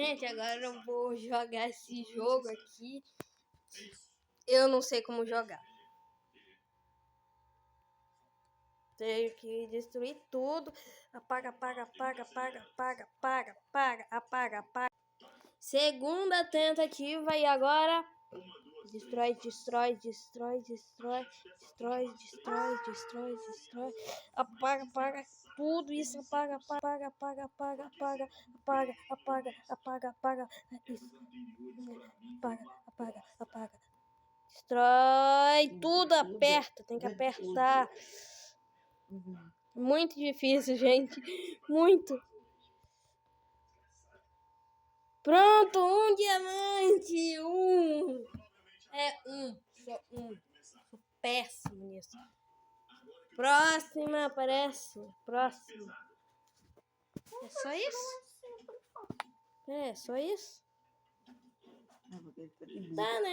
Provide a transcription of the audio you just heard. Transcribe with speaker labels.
Speaker 1: Gente, agora eu vou jogar esse jogo aqui. Eu não sei como jogar. Tenho que destruir tudo. Apaga, apaga, apaga, apaga, apaga, apaga, apaga, apaga, apaga. Segunda tentativa e agora... Destrói, destrói, destrói, destrói, destrói, destrói, destrói, destrói. Apaga, apaga tudo isso. Apaga, apaga, apaga, apaga, apaga, apaga, apaga, apaga, apaga. Isso. Apaga, apaga, apaga. Destrói tudo, aperta, tem que apertar. Muito difícil, gente. Muito. Pronto, um diamante. Só um. Sou péssimo nisso. Próxima, aparece. Próxima. É só isso? É só isso? Tá, né?